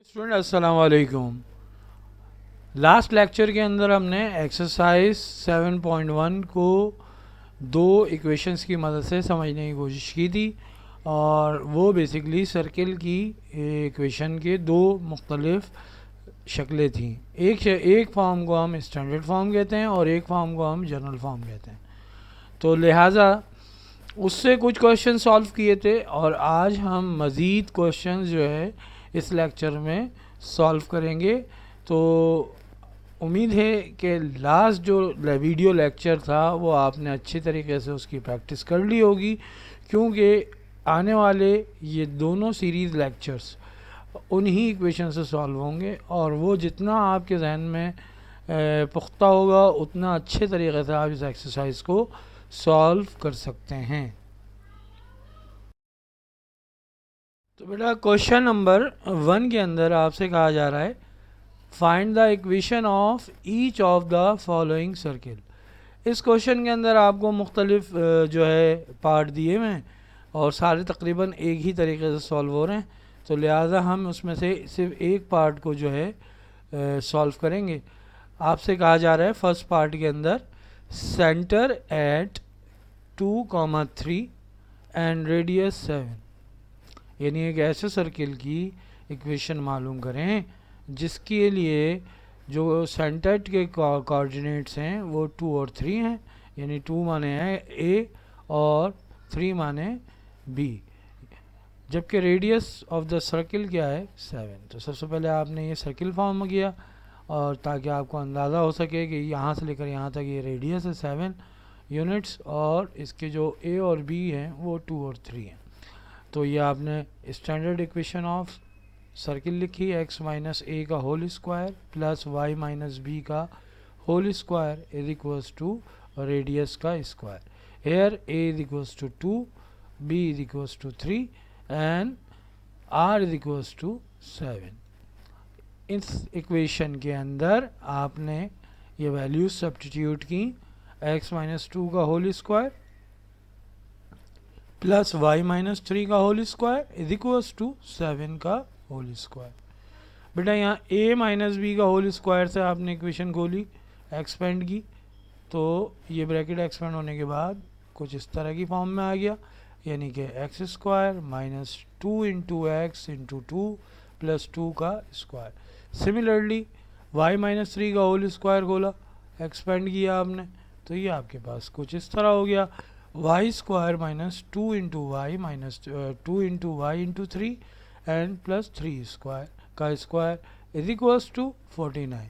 Student अस्सलाम वालेकुम। Last lecture के अंदर हमने एक्सरसाइज 7.1 को दो इक्वेशंस की मदद से समझने की कोशिश की थी और वो बेसिकली सर्किल की इक्वेशन के दो मुख्तलिफ शक्लें थी। एक फॉर्म को हम स्टैंडर्ड फॉर्म कहते हैं और एक फॉर्म को हम जनरल फॉर्म कहते हैं। तो लिहाजा उससे कुछ क्वेश्चन सॉल्व किए थे और आज हम मज़ीद क्वेश्चन जो है इस लेक्चर में सॉल्व करेंगे। तो उम्मीद है कि लास्ट जो वीडियो लेक्चर था वो आपने अच्छी तरीके से उसकी प्रैक्टिस कर ली होगी, क्योंकि आने वाले ये दोनों सीरीज़ लेक्चर्स उन्हीं इक्वेशन से सॉल्व होंगे और वो जितना आपके जहन में पुख्ता होगा उतना अच्छे तरीके से आप इस एक्सरसाइज को सॉल्व कर सकते हैं। तो बेटा क्वेश्चन नंबर 1 के अंदर आपसे कहा जा रहा है find the equation of each of the following circle. इस क्वेश्चन के अंदर आपको मुख्तलिफ जो है पार्ट दिए हुए हैं और सारे तकरीबन एक ही तरीके से सॉल्व हो रहे हैं, तो लिहाजा हम उसमें से सिर्फ एक पार्ट को जो है सॉल्व करेंगे। आपसे कहा जा रहा है फर्स्ट पार्ट के अंदर सेंटर एट 2,3 एंड रेडियस 7, यानी एक ऐसे सर्किल की इक्वेशन मालूम करें जिसके लिए जो सेंटर के कोऑर्डिनेट्स हैं वो 2 और 3 हैं, यानी 2 माने हैं ए और 3 माने बी, जबकि रेडियस ऑफ द सर्किल क्या है 7। तो सबसे पहले आपने ये सर्किल फॉर्म किया और ताकि आपको अंदाज़ा हो सके कि यहाँ से लेकर यहाँ तक ये रेडियस है 7 यूनिट्स और इसके जो ए और बी हैं वो 2 और 3 हैं। तो ये आपने स्टैंडर्ड इक्वेशन ऑफ सर्किल लिखी, एक्स माइनस ए का whole square plus y minus b का whole square is equals to radius का square. Here a is equals to 2, b is equals to 3 and r is equals to 7। इस equation के अंदर आपने ये values substitute की, x minus 2 का whole square plus y minus 3 का whole square is equals to 7 का होल स्क्वायर। बेटा यहाँ a माइनस बी का होल स्क्वायर से आपने इक्वेशन खोली, एक्सपेंड की, तो ये ब्रैकेट एक्सपेंड होने के बाद कुछ इस तरह की फॉर्म में आ गया, यानी कि x square minus 2 into x into 2 plus 2 का स्क्वायर। सिमिलरली y माइनस 3 का होल स्क्वायर खोला, एक्सपेंड किया आपने, तो ये आपके पास कुछ इस तरह हो गया, Y square minus 2 into Y minus 2 into Y into 3 and plus 3 square का स्क्वायर इज इक्वल्स टू 49।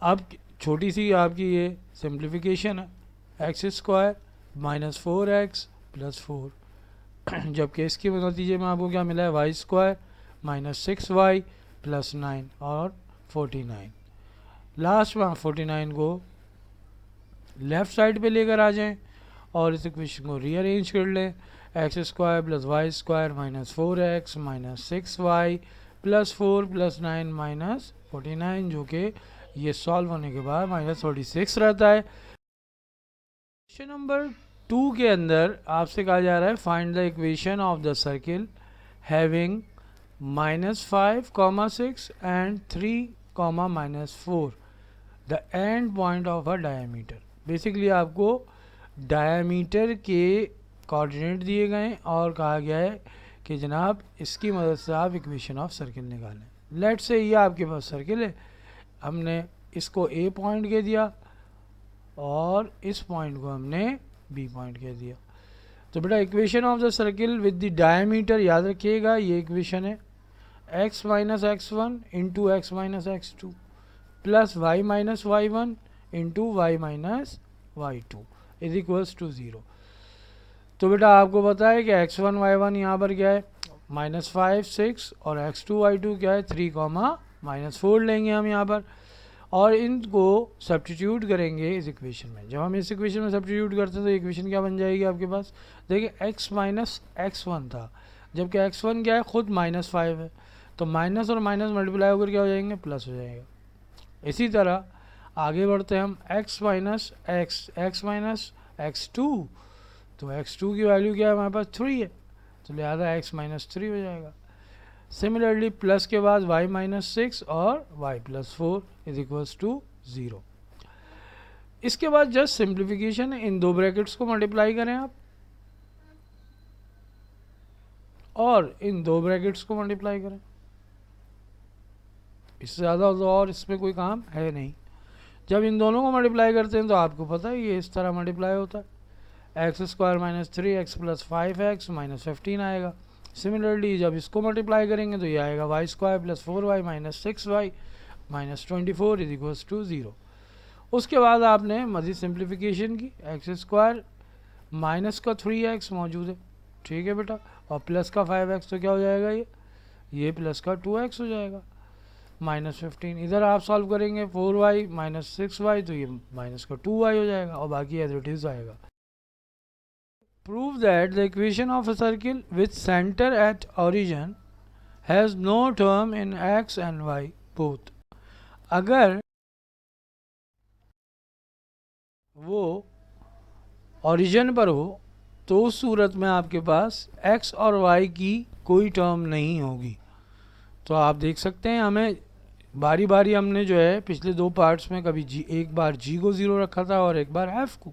अब छोटी सी आपकी ये सिंप्लीफिकेशन है, x square minus 4x plus 4, जबकि इसके नतीजे में आपको क्या मिला है, Y square minus 6y plus 9 और 49। लास्ट में 49 को लेफ़्ट साइड पे लेकर आ जाएं और इस इक्वेशन को रीअरेंज कर लें, X square plus Y square minus 4x minus 6y plus 4 plus 9 minus 49, जो कि ये सॉल्व होने के बाद माइनस 46 रहता है। क्वेश्चन नंबर 2 के अंदर आपसे कहा जा रहा है find the equation of the circle having minus 5, 6 and 3, minus 4 the end point of a diameter. Basically आपको डायमीटर के कोऑर्डिनेट दिए गए और कहा गया है कि जनाब इसकी मदद से आप इक्वेशन ऑफ सर्किल निकालें। लेट्स से ये आपके पास सर्किल है, हमने इसको ए पॉइंट कह दिया और इस पॉइंट को हमने बी पॉइंट कह दिया। तो बेटा equation of the circle with the diameter याद रखिएगा, ये इक्वेशन है x minus x1 into x minus x2 plus y minus y1 into Y minus y2 is equals to 0। तो बेटा आपको पता है कि x1 y1 यहाँ पर क्या है माइनस 5 6 और x2 y2 क्या है 3, माइनस 4 लेंगे हम यहाँ पर और इनको सब्स्टिट्यूट करेंगे इस इक्वेशन में। जब हम इस इक्वेशन में सब्स्टिट्यूट करते हैं तो इक्वेशन क्या बन जाएगी आपके पास, देखिए x माइनस x1 था, जबकि x1 क्या है खुद माइनस 5 है, तो माइनस और माइनस मल्टीप्लाई होकर क्या हो जाएंगे, प्लस हो जाएगा। इसी तरह आगे बढ़ते हैं हम, x minus x minus x2, तो x2 की वैल्यू क्या है हमारे पास 3 है, तो लिहाजा x माइनस 3 हो जाएगा। सिमिलरली प्लस के बाद y माइनस 6 और y plus 4 is equals to 0। इसके बाद जस्ट सिंप्लीफिकेशन है, इन दो ब्रैकेट्स को मल्टीप्लाई करें आप और इन दो ब्रैकेट्स को मल्टीप्लाई करें, इससे ज़्यादा तो और इसमें कोई काम है नहीं। जब इन दोनों को मल्टीप्लाई करते हैं तो आपको पता है ये इस तरह मल्टीप्लाई होता है, x square minus 3x plus 5x minus 15 आएगा। सिमिलरली जब इसको मल्टीप्लाई करेंगे तो ये आएगा y square plus 4y minus 6y minus 24 is equals to 0। उसके बाद आपने मज़ीद सिंप्लीफिकेशन की, एक्स स्क्वायर माइनस का 3x मौजूद है, ठीक है बेटा, और प्लस का 5x, तो क्या हो जाएगा ये प्लस का 2x हो जाएगा माइनस 15। इधर आप सॉल्व करेंगे 4y माइनस 6y, तो ये माइनस का 2y हो जाएगा और बाकी एज इट इज आएगा। Prove that the equation of a circle with centre at origin has no term in x and y both. अगर वो ओरिजिन पर हो तो उस सूरत में आपके पास x और y की कोई टर्म नहीं होगी। तो आप देख सकते हैं हमें बारी बारी हमने जो है पिछले दो पार्ट्स में कभी एक बार g को 0 रखा था और एक बार f को।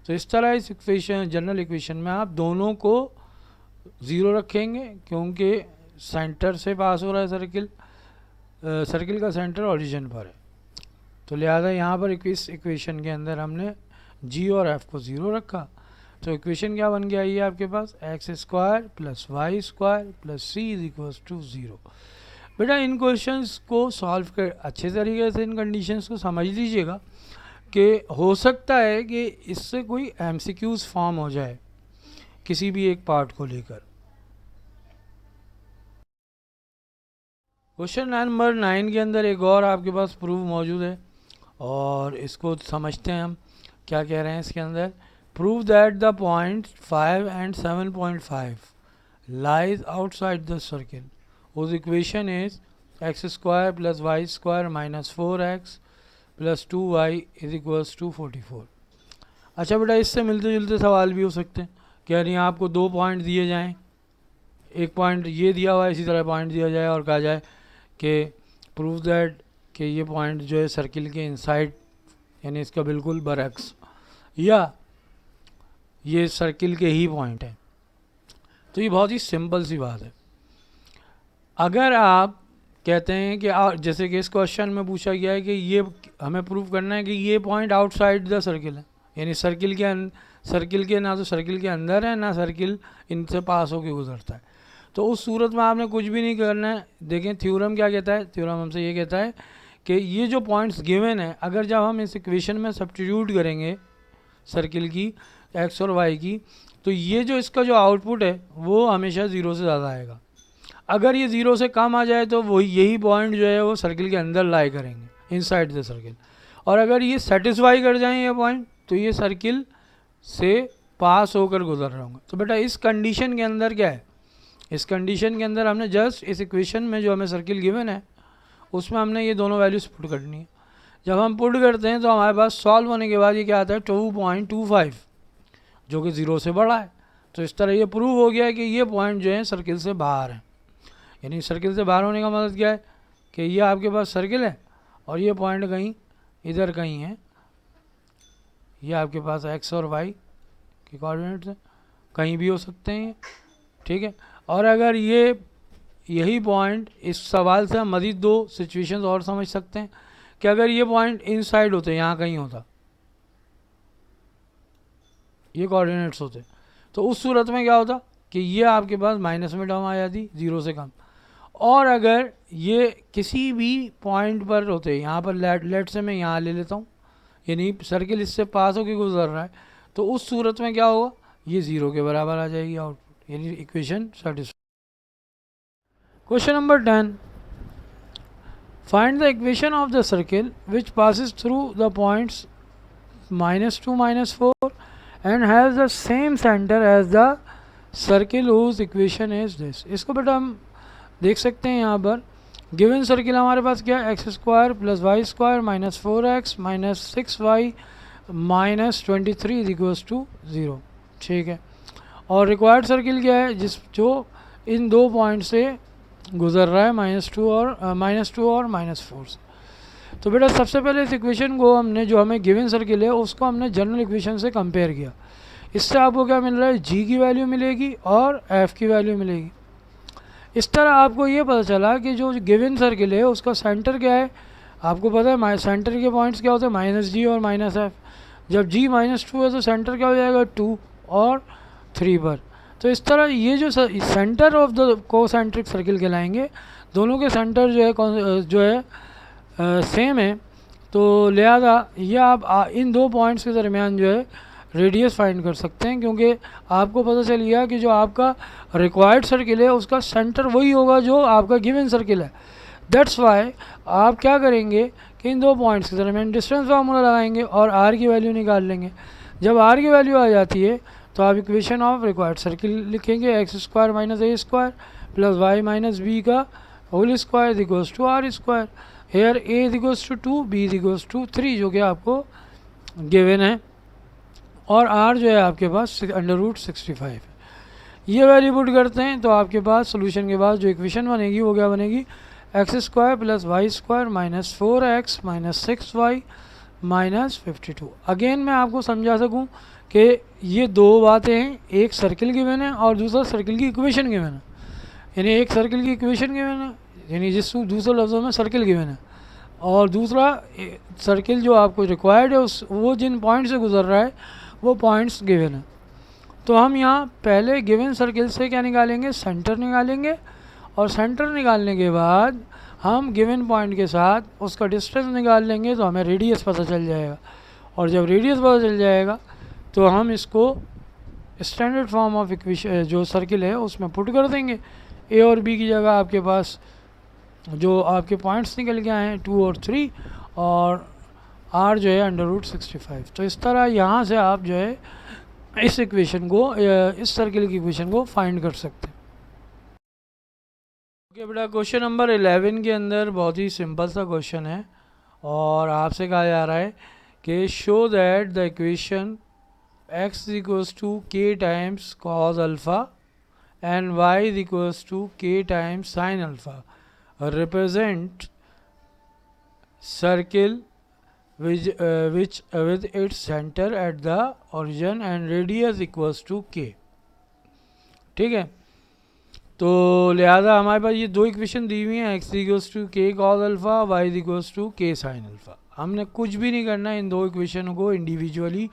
तो इस तरह इस इक्वेशन जनरल इक्वेशन में आप दोनों को 0 रखेंगे क्योंकि सेंटर से पास हो रहा है सर्किल, सर्किल का सेंटर ओरिजिन पर है। तो लिहाजा यहाँ पर इस इक्वेशन के अंदर हमने g और f को 0 रखा। तो इक्वेशन क्या बन गया ये आपके पास x square plus Y square plus c is equals to 0। बेटा इन क्वेश्चंस को सॉल्व कर अच्छे तरीके से इन कंडीशंस को समझ लीजिएगा कि हो सकता है कि इससे कोई एमसीक्यूज फॉर्म हो जाए किसी भी एक पार्ट को लेकर। क्वेश्चन नंबर 9 के अंदर एक और आपके पास प्रूफ मौजूद है और इसको समझते हैं हम क्या कह रहे हैं इसके अंदर। Prove that the point 5 and 7.5 lies outside the circle whose equation is x square plus y square minus 4x plus 2y is equals to 44। अच्छा बेटा इससे मिलते जुलते सवाल भी हो सकते हैं कि यानी आपको दो पॉइंट दिए जाएं, एक पॉइंट ये दिया हुआ है इसी तरह पॉइंट दिया जाए और कहा जाए कि प्रूव दैट कि ये पॉइंट जो है सर्किल के इनसाइड यानी इसका बिल्कुल बरअक्स या ये सर्किल के ही पॉइंट है। तो ये बहुत ही सिंपल सी बात है। अगर आप कहते हैं कि जैसे कि इस क्वेश्चन में पूछा गया है कि ये हमें प्रूव करना है कि ये पॉइंट आउटसाइड द सर्किल है, यानी सर्किल के ना तो सर्किल के अंदर है ना सर्किल इनसे पास होकर गुजरता है, तो उस सूरत में आपने कुछ भी नहीं करना है। देखें थ्योरम क्या कहता है, थ्योरम हमसे ये कहता है कि ये जो पॉइंट्स गिवन है अगर जब हम इस इक्वेशन में सब्स्टिट्यूट करेंगे सर्किल की एक्स और वाई की, तो ये जो इसका जो आउटपुट है वो हमेशा 0 से ज़्यादा आएगा। अगर ये 0 से कम आ जाए तो वही यही पॉइंट जो है वो सर्किल के अंदर लाई करेंगे इनसाइड द सर्किल, और अगर ये सेटिस्फाई कर जाएँ ये पॉइंट तो ये सर्किल से पास होकर गुजर रहे होंगे। तो बेटा इस कंडीशन के अंदर क्या है, इस कंडीशन के अंदर हमने जस्ट इस इक्वेशन में जो हमें सर्किल गिवन है उसमें हमने ये दोनों वैल्यूज पुट करनी है। जब हम पुट करते हैं तो हमारे पास सॉल्व होने के बाद ये क्या आता है 2.25 जो कि 0 से बड़ा है। तो इस तरह ये प्रूव हो गया है कि ये पॉइंट जो है सर्किल से बाहर है। यानी सर्किल से बाहर होने का मतलब क्या है कि ये आपके पास सर्किल है और ये पॉइंट कहीं इधर कहीं है, ये आपके पास एक्स और वाई के कोऑर्डिनेट्स हैं, कहीं भी हो सकते हैं, ठीक है। और अगर यही पॉइंट इस सवाल से हम मज़ीद दो सिचुएशंस और समझ सकते हैं कि अगर ये पॉइंट इनसाइड होते यहाँ कहीं होता, ये कोऑर्डिनेट्स होते, तो उस सूरत में क्या होता कि ये आपके पास माइनस में टर्म आ जाती 0 से कम। और अगर ये किसी भी पॉइंट पर होते, यहाँ पर लेट से मैं यहाँ ले लेता हूँ, यानी सर्किल इससे पास होकर गुजर रहा है, तो उस सूरत में क्या होगा ये 0 के बराबर आ जाएगी आउटपुट, यानी equation satisfy. Question number 10, find the equation of the circle which passes through the points -2 -4 and has the same center as the circle whose equation is this। इसको बेटा हम देख सकते हैं यहाँ पर गिवन सर्किल हमारे पास क्या है x square plus Y square minus 4x minus 6y minus 23 is equals to 0, ठीक है। और रिक्वायर्ड सर्किल क्या है जो इन दो पॉइंट से गुजर रहा है -2 और -4 से। तो बेटा सबसे पहले इस इक्वेशन को हमने, जो हमें गिवन सर्किल है उसको हमने जनरल इक्वेशन से कंपेयर किया। इससे आपको क्या मिल रहा है, जी की वैल्यू मिलेगी और एफ की वैल्यू मिलेगी। इस तरह आपको ये पता चला कि जो गिवन सर्किल है उसका सेंटर क्या है। आपको पता है सेंटर के पॉइंट्स क्या होते हैं, -g और -f। जब g -2 है तो सेंटर क्या हो जाएगा, 2 और 3 पर। तो इस तरह ये जो center of the concentric circle कहलाएंगे, दोनों के सेंटर जो है सेम है। तो लिहाजा ये आप इन दो पॉइंट्स के दरमियान जो है रेडियस फाइंड कर सकते हैं, क्योंकि आपको पता चल गया कि जो आपका रिक्वायर्ड सर्किल है उसका सेंटर वही होगा जो आपका गिवन सर्किल है। दैट्स वाई आप क्या करेंगे कि इन दो पॉइंट्स के दरमियान डिस्टेंस फार्मूला लगाएंगे और आर की वैल्यू निकाल लेंगे। जब आर की वैल्यू आ जाती है तो आप इक्वेशन ऑफ रिक्वायर्ड सर्किल लिखेंगे, x² - a² plus y - b का whole square equals to r square. Here a equals to 2, b equals to 3 जो कि आपको गिवन है, और r जो है आपके पास √65 है। ये वैल्यू पुट करते हैं तो आपके पास सोल्यूशन के बाद जो इक्वेशन बनेगी वो क्या बनेगी, x² + y² - 4x - 6y - 52। Again मैं आपको समझा सकूं कि ये दो बातें हैं, एक सर्किल गिवन है और दूसरा सर्किल की इक्वेशन गिवन है। यानी एक सर्किल की इक्वेशन गिवन है, यानी जिसको दूसरे लफ्ज़ों में सर्किल गिवन है, और दूसरा सर्किल जो आपको रिक्वायर्ड है उस वो जिन पॉइंट से गुजर रहा है वो पॉइंट्स गिवन है। तो हम यहाँ पहले गिवन सर्किल से क्या निकालेंगे, सेंटर निकालेंगे, और सेंटर निकालने के बाद हम गिवन पॉइंट के साथ उसका डिस्टेंस निकाल लेंगे तो हमें रेडियस पता चल जाएगा। और जब रेडियस पता चल जाएगा तो हम इसको स्टैंडर्ड फॉर्म ऑफ इक्वेशन जो सर्किल है उसमें पुट कर देंगे। ए और बी की जगह आपके पास जो आपके पॉइंट्स निकल के आए हैं 2 और 3, और आर जो है √65। तो इस तरह यहाँ से आप जो है इस इक्वेशन को, इस सर्किल की इक्वेशन को फाइंड कर सकते हैं। ओके बेटा, क्वेश्चन नंबर 11 के अंदर बहुत ही सिंपल सा क्वेश्चन है, और आपसे कहा जा रहा है कि show that the equation x equals to k times cos alpha and y is equals to k times sin alpha represent circle which with its center at the origin and radius equals to k। ठीक है, तो लिहाजा हमारे पास ये दो equation दी हुई हैं, x equals to k cos alpha, y equals to k sin alpha. हमने कुछ भी नहीं करना है, इन दो इक्वेशन को इंडिविजुअली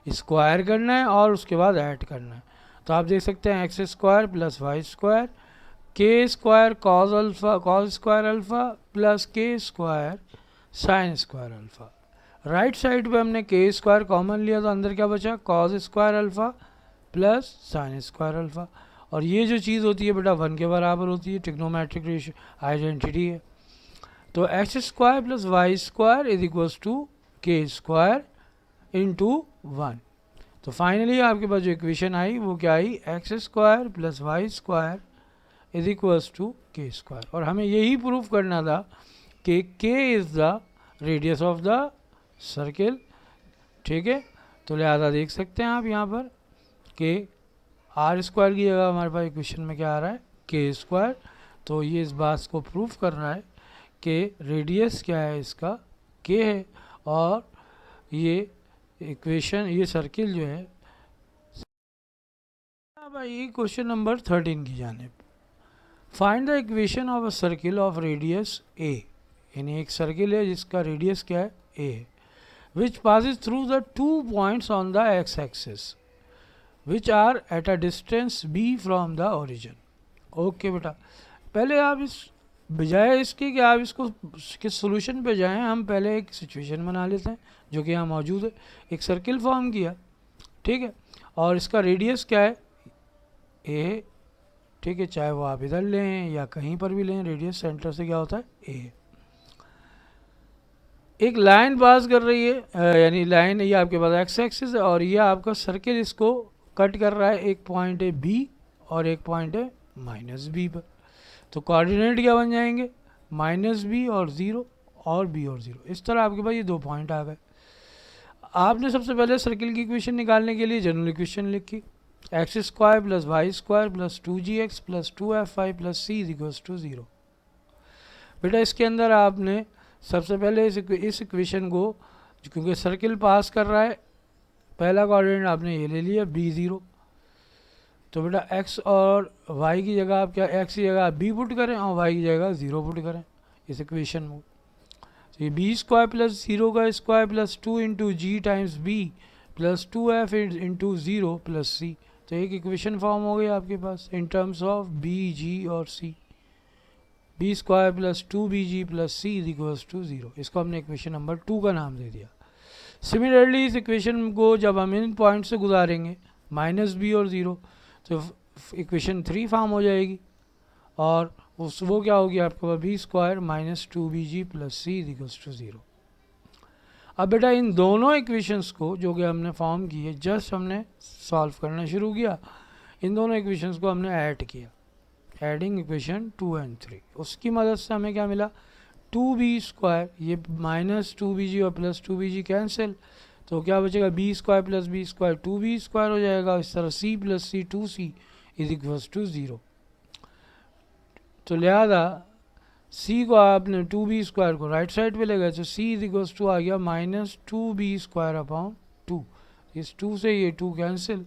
स्क्वायर करना है और उसके बाद ऐड करना है। तो आप देख सकते हैं x² + y² k² cos² alpha plus k² sin² alpha. Right side पे हमने k² कॉमन लिया तो अंदर क्या बचा, cos² alpha plus sin² alpha. और ये जो चीज़ होती है बेटा 1 के बराबर होती है, ट्रिग्नोमेट्रिक रेशियो आइडेंटिटी है। तो x² + y² is equals to k² × 1। तो फाइनली आपके पास जो इक्वेशन आई वो क्या आई, x² + y² is equals to k²। और हमें यही प्रूफ करना था कि k is the radius of the circle. ठीक है, तो लिहाजा देख सकते हैं आप यहाँ पर कि r² की जगह हमारे पास इक्वेशन में क्या आ रहा है, k²। तो ये इस बात को प्रूफ कर रहा है कि रेडियस क्या है इसका, k है, और ये इक्वेशन, ये सर्किल जो है। अब आइए क्वेश्चन नंबर 13 की जानिब। Find the equation of a circle of radius a, यानी एक सर्किल है जिसका रेडियस क्या है, a है, which passes through the 2 points on the x axis which are at a distance b from the origin. Okay बेटा, पहले आप इस बजाय इसके कि आप इसको किस सोल्यूशन पे जाएं, हम पहले एक सिचुएशन बना लेते हैं जो कि यहाँ मौजूद है। एक सर्किल फॉर्म किया, ठीक है, और इसका रेडियस क्या है, a। ठीक है, चाहे वो आप इधर लें या कहीं पर भी लें, रेडियस सेंटर से क्या होता है, a। एक लाइन पास कर रही है, यानी लाइन ये आपके पास एक्स एक्सिस है, और ये आपका सर्किल इसको कट कर रहा है। एक पॉइंट है b और एक पॉइंट है -b पर। तो कोऑर्डिनेट क्या बन जाएंगे, -b और 0 और b और 0। इस तरह आपके पास ये 2 पॉइंट आ गए। आपने सबसे पहले सर्किल की इक्वेशन निकालने के लिए जनरल इक्वेशन लिखी, x square plus Y square plus 2gx plus 2f(y) plus c is equals to 0। बेटा इसके अंदर आपने सबसे पहले इस इक्वेशन को, क्योंकि सर्किल पास कर रहा है, पहला कोऑर्डिनेट आपने ये ले लिया b0। तो बेटा x और y की जगह आप क्या, x की जगह आप b पुट करें और y की जगह 0 पुट करें इस इक्वेशन में। तो ये बी स्क्वायर प्लस 0 का square plus 2 into g times b plus 2f into 0 plus c. तो एक इक्वेशन फॉर्म हो गई आपके पास in terms of b, g और c. B square plus 2bg plus c is equals to 0। इसको हमने इक्वेशन नंबर 2 का नाम दे दिया। सिमिलरली इस इक्वेशन को जब हम इन पॉइंट से गुजारेंगे माइनस बी और 0, तो इक्वेशन 3 फॉर्म हो जाएगी और वो क्या होगी आपके पास, b square minus 2bg plus c is equals to 0। अब बेटा इन दोनों इक्वेशंस को जो कि हमने फॉर्म की है, जस्ट हमने सॉल्व करना शुरू किया, इन दोनों इक्वेशंस को हमने ऐड किया, एडिंग इक्वेशन 2 एंड 3। उसकी मदद से हमें क्या मिला, 2b स्क्वायर, ये माइनस 2bg और प्लस 2bg कैंसिल, तो क्या बचेगा, b square plus b square 2b square हो जाएगा। इस तरह c plus c 2c is equals to 0। तो लिहाजा c को आपने 2b स्क्वायर को राइट साइड पे ले गए, तो c इज इक्वल्स टू आ गया माइनस 2b स्क्वायर अपॉन 2। इस 2 से ये 2 कैंसिल,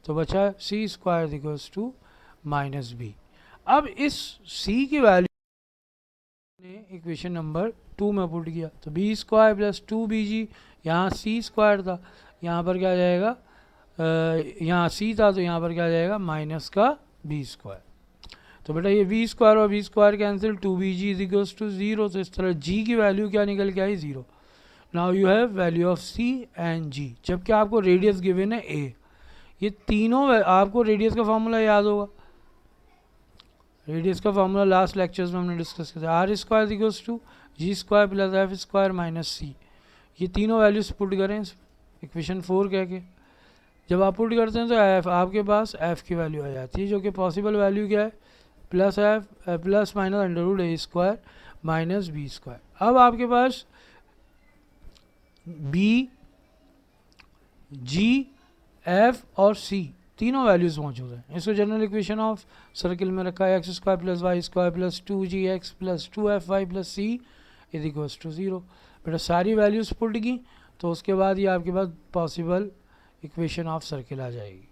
तो बचा c square is equals to minus b। अब इस c की वैल्यू ने इक्वेशन नंबर 2 में पुट किया, तो बी स्क्वायर प्लस 2bg, यहाँ सी स्क्वायर था, यहाँ पर क्या जाएगा, यहाँ सी था तो यहाँ पर क्या जाएगा, माइनस का बी स्क्वायर। तो बेटा ये बी स्क्वायर और b square cancel, 2bg is equals to 0। तो इस तरह g की वैल्यू क्या निकल के आई, 0। Now you have value of c and g, जबकि आपको रेडियस गिवन है a। ये तीनों आपको रेडियस का फॉर्मूला याद होगा, रेडियस का फॉर्मूला लास्ट लेक्चर्स में हमने डिस्कस किया था, r square equals to g square plus f square minus c. ये तीनों वैल्यूज पुट करें इक्वेशन 4 कह के, जब आप पुट करते हैं तो एफ आपके पास एफ की वैल्यू आ जाती है, जो कि पॉसिबल वैल्यू क्या है, plus f plus minus under root a square minus b square. अब आपके पास बी, जी, एफ और सी तीनों वैल्यूज मौजूद हैं। इसको जनरल इक्वेशन ऑफ सर्किल में रखा है, x square plus Y square plus 2gx plus 2fy plus c is equals to 0। बेटा सारी वैल्यूज पुट की, तो उसके बाद ये आपके पास पॉसिबल इक्वेशन ऑफ सर्किल आ जाएगी।